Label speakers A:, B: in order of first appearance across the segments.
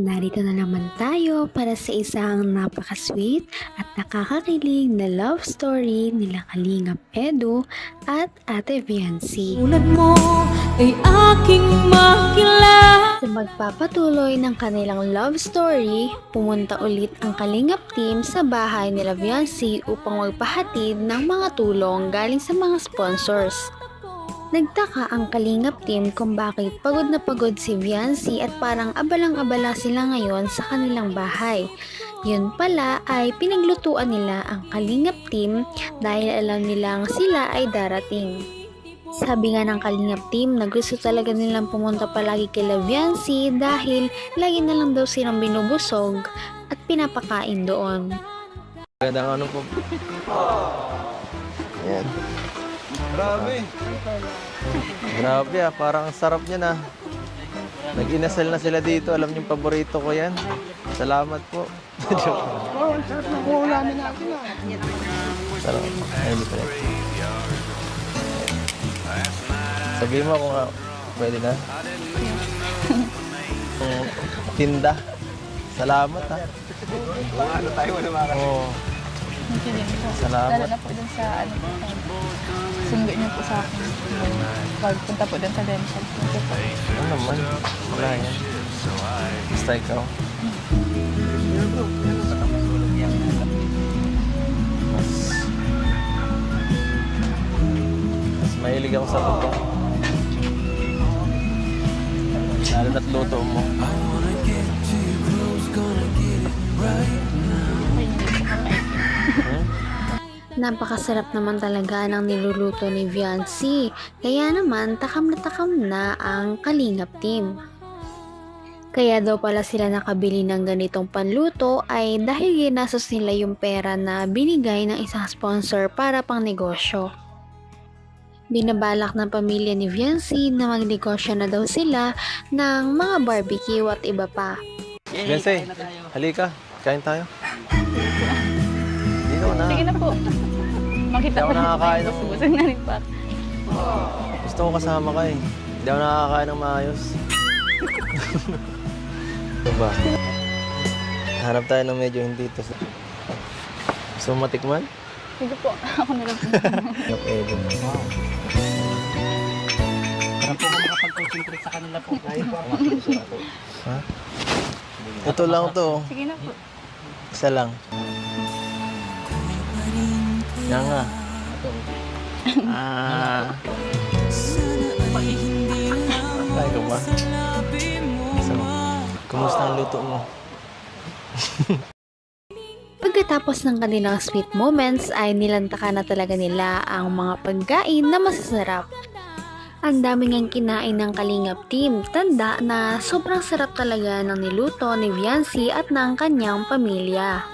A: narito na naman tayo para sa isang napaka-sweet at nakakakilig na love story nila Kalingap Edu at Ate Viancy.
B: Tulad mo ay aking makilala.
A: Sa magpapatuloy ng kanilang love story, pumunta ulit ang Kalingap team sa bahay nila Viancy upang magpahatid ng mga tulong galing sa mga sponsors. Nagtaka ang Kalingap team kung bakit pagod na pagod si Viancy at parang abalang-abala sila ngayon sa kanilang bahay. Yun pala ay pinaglutuan nila ang Kalingap team dahil alam nilang sila ay darating. Sabi nga ng Kalingap team na gusto talaga nilang pumunta palagi kay Viancy dahil lagi na lang daw silang binubusog at pinapakain doon.
C: Gandang ano po. Ayan. Grabe parang sarap niya na. Nag-inasal na sila dito. Alam niyo yung paborito ko yan. Salamat po.
D: Sarap na po ulamin natin
C: Sarap. Ay, hindi pala. Sabihin mo kung pwede na. Tinda. Salamat ha. Ano tayo wala makakasya. Oo. Salamat.
E: Lalo na po dun sa sundo niyo po sa akin. Pagpunta po dun sa dental.
C: Ano naman? Wala yan. Basta ikaw. Mas mahilig ako sa luto. Lalo na't luto mo.
A: Napakasarap naman talaga ng niluluto ni Viancy, kaya naman takam na ang Kalingap team. Kaya daw pala sila nakabili ng ganitong panluto ay dahil ginastos nila yung pera na binigay ng isang sponsor para pang negosyo. Binabalak ng pamilya ni Viancy na magnegosyo na daw sila ng mga barbecue at iba pa.
C: Viancy, halika. Kain tayo. Dito na.
E: Sige na po. Makita
C: Hindi ako nakakain ng...
E: Busog na rin pa.
C: Gusto ko kasama ka eh. Hindi ako nakakain ng maayos. Diba? Hanap tayo ng medyo hindi ito. Gusto mo matikman?
E: Sige po. Ako na lang po.
C: Yung Edo.
D: Wow. Parang po makapag-concentrate sa kanila po.
C: Ha? Ito lang to.
E: Sige na po.
C: Isa lang. Yan nga. Ay ko ba? So, kumusta ang luto mo?
A: Pagkatapos ng kanilang sweet moments ay nilantakan na talaga nila ang mga pagkain na masasarap. Ang dami ngang kinain ng Kalingap team, tanda na sobrang sarap talaga ng niluto ni Viancy at ng kanyang pamilya.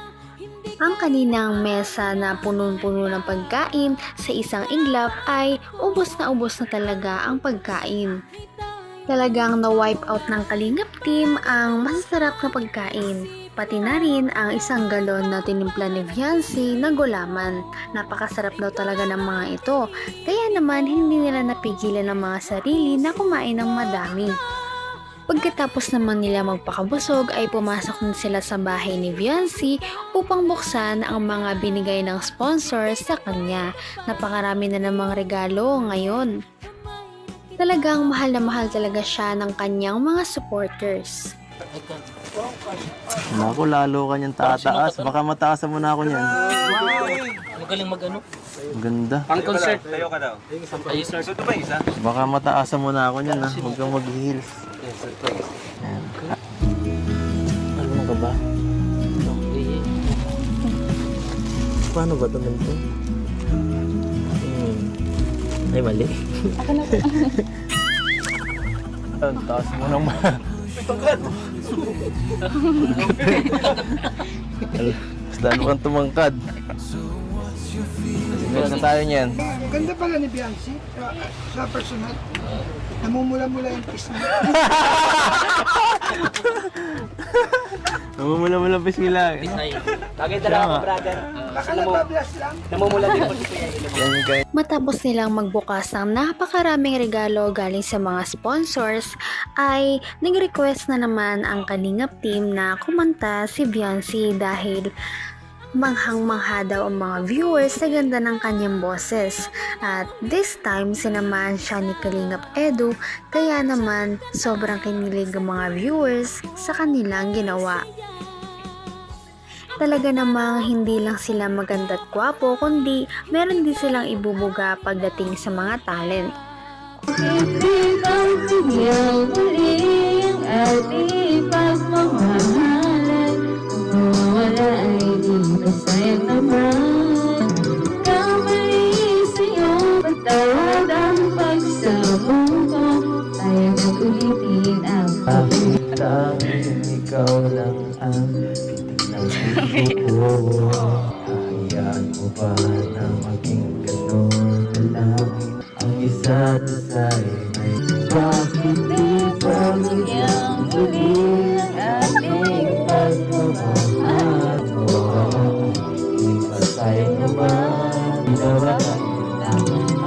A: Ang kaninang mesa na punong-puno ng pagkain sa isang iglap ay ubos na talaga ang pagkain. Talagang na-wipe out ng Kalingap team ang masasarap na pagkain. Pati na rin ang isang galon na tinimpla ni Viancy na gulaman. Napakasarap daw talaga ng mga ito. Kaya naman hindi nila napigilan ang mga sarili na kumain ng madami. Pagkatapos naman nila magpakabusog ay pumasok na sila sa bahay ni Viancy upang buksan ang mga binigay ng sponsor sa kanya. Napakarami na namang regalo ngayon. Talagang mahal na mahal talaga siya ng kanyang mga supporters.
C: Naku, lalo ka niyang tataas. Baka mataasan mo na ako niyan.
D: Magaling mag-ano?
C: Ganda.
D: Pang-concert. Tayo ka daw. Ayos, sir. Gusto ba isa?
C: Baka mataasan mo na ako niyan ha. Huwag kang mag-heels. Ayan. Ano ka ba? Paano ba ito ganito? Ay, mali.
E: Ako na po.
C: Taas mo naman. Mas lalo kang tumangkad. Sigat na tayo niyan.
D: Ganda pala ni Viancy sa personal. Namumula-mula yung kiss niya.
C: Namumula-mula pa sila.
D: Bagay talaga ako, brother. Baka nabablas lang. Namumula din po siya.
C: Yan yung
A: Matapos nilang magbukas ng napakaraming regalo galing sa mga sponsors, ay nag-request na naman ang Kalingap team na kumanta si Viancy dahil manghang-mangha daw ang mga viewers sa ganda ng kanyang boses. At this time, sinamaan siya ni Kalingap Edu, kaya naman sobrang kinilig ang mga viewers sa kanilang ginawa. Talaga namang hindi lang sila maganda at gwapo, kundi meron din silang ibubuga pagdating sa mga talent.
B: Ibang bigyan muli ang ating pagmamahalan. Kung mawala ay di masayang naman. Kamali sa'yo, patawad ang pagsabong ko. Tayo nag-ulitin ang
C: Bakit tanging ikaw lang ang pitik ng puso ko? Hayaan mo ba na maging ganon na lang ang isa't isa ay may bakit di ba bigyan muli ang ating pagmamahal mo? Hindi ba sayang naman ginawa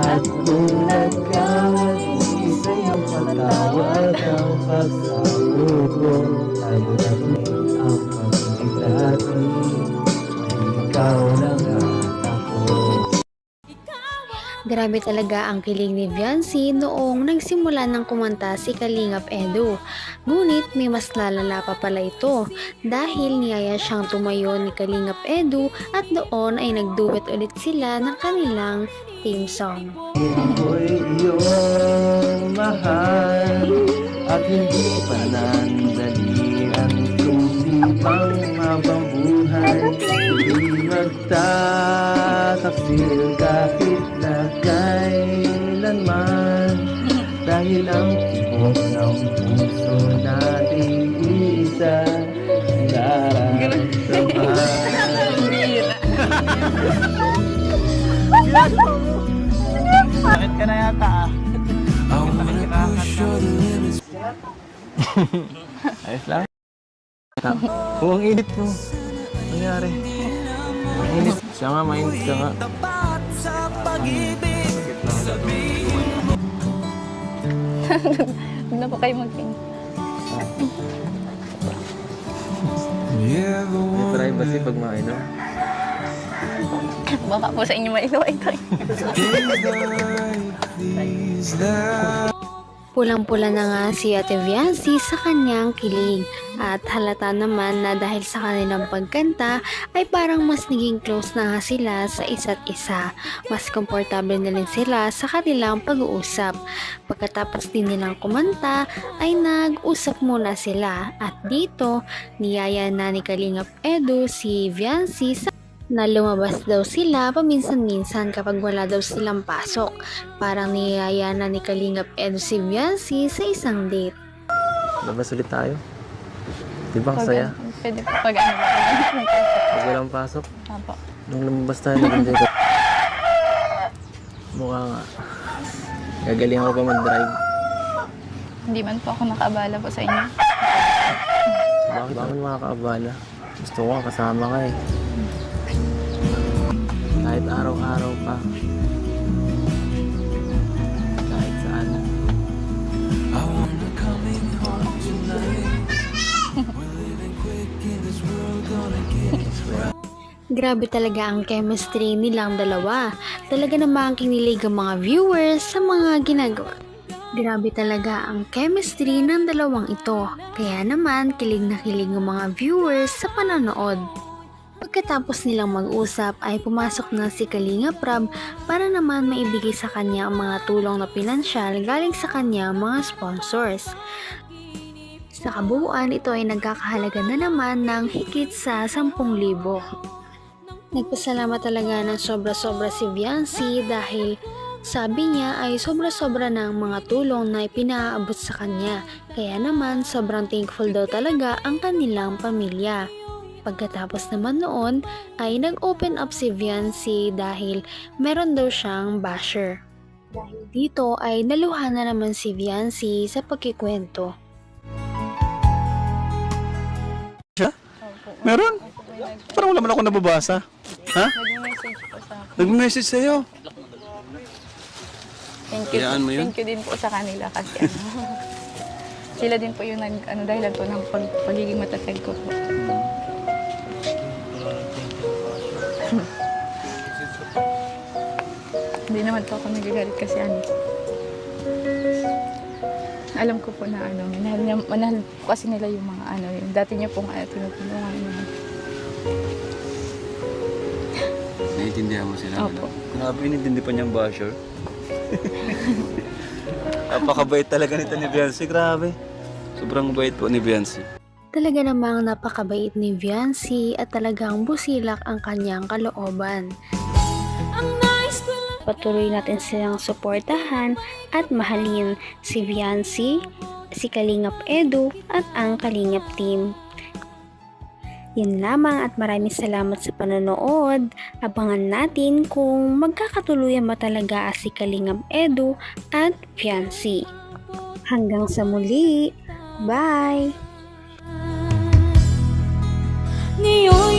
C: at kung nagkamali sa'yo patawad ang pagsabog ko. Tayo na rin ang pag-ibig natin, ikaw lang ang ako.
A: Grabe talaga ang kilig ni Viancy noong nagsimula ng kumanta si Kalingap Edu. Ngunit may mas lalala pa pala ito dahil niyaya siyang tumayo ni Kalingap Edu at doon ay nagduet ulit sila ng kanilang theme song.
C: Ako'y iyong mahal at hindi pa nandalian tumibang mabang buhay. Hindi magtataksil kahit na kailanman dahil ang tibok ng puso natin isa
E: Bakit ka na yata ah?
C: Ayos lang. Oh, ang init mo. Nangyari. Ang init. Siya nga, mainit ka nga.
E: Huwag na po kayo mag-king.
C: May privacy pag mainom.
E: Baka po sa inyo mailaw ito.
A: Pulang-pula na nga si Ate Viancy sa kanyang kilig at halata naman na dahil sa kanilang pagkanta ay parang mas naging close na nga sila sa isa't isa. Mas komportable na rin sila sa kanilang pag-uusap. Pagkatapos din nilang kumanta ay nag-usap muna sila at dito niyaya na ni Kalingap Edu si Viancy na lumabas daw sila paminsan-minsan kapag wala daw silang pasok. Parang niyaya na ni Kalingap Edu si Viancy sa isang date.
C: Labas ulit tayo. Di ba ang saya?
E: Pwede po pag ano ba?
C: Pag walang pasok.
E: Apo.
C: Nung lumabas tayo, nag-enjoy ka. Mukha nga. Gagaling ako pa mag-drive.
E: Hindi man po ako nakaabala po sa inyo.
C: Bakit makakaabala? Gusto ko nga kasama ka eh. Kahit araw-araw pa. Kahit saan.
A: Grabe talaga ang chemistry nilang dalawa. Talaga namang kinilig ang mga viewers sa mga ginagawa. Grabe talaga ang chemistry ng dalawang ito. Kaya naman kilig na kilig ang mga viewers sa panonood. Pagkatapos nilang mag-usap ay pumasok na si Kalingap Rab para naman maibigay sa kanya ang mga tulong na pinansyal galing sa kanya mga sponsors. Sa kabuuan, ito ay nagkakahalaga na naman ng higit sa 10,000. Nagpasalamat talaga ng sobra-sobra si Viancy dahil sabi niya ay sobra-sobra ng mga tulong na ipinaabot sa kanya. Kaya naman sobrang thankful daw talaga ang kanilang pamilya. Pagkatapos naman noon ay nag-open up si Viancy dahil meron daw siyang basher. Dahil dito ay naluha na naman si Viancy sa pagkikwento.
F: Meron? Parang wala man ako nababasa. Ha?
E: Nag-message po sa akin.
F: Nag-message sa'yo.
E: Thank you.
F: Hayaan mo yun?
E: Thank you din po sa kanila kasi ano. Sila din po yung dahilan po ng pagiging matatag ko po. Hindi naman po ako nagagalit kasi alam ko po na manahal po kasi nila yung mga yung dati niya pong tinutulungan niya.
F: Naiintindihan mo sila?
E: Opo.
F: Grabe, inintindi pa niyang basher. Napakabait talaga nito ni Beyonce, grabe. Sobrang bait po ni Beyonce.
A: Talaga namang napakabait ni Viancy at talagang busilak ang kanyang kalooban. Patuloy natin silang suportahan at mahalin si Viancy, si Kalingap Edu at ang Kalingap Team. Yan lamang at maraming salamat sa panonood. Abangan natin kung magkakatuluyan ba talaga si Kalingap Edu at Viancy. Hanggang sa muli. Bye!
B: Ngayon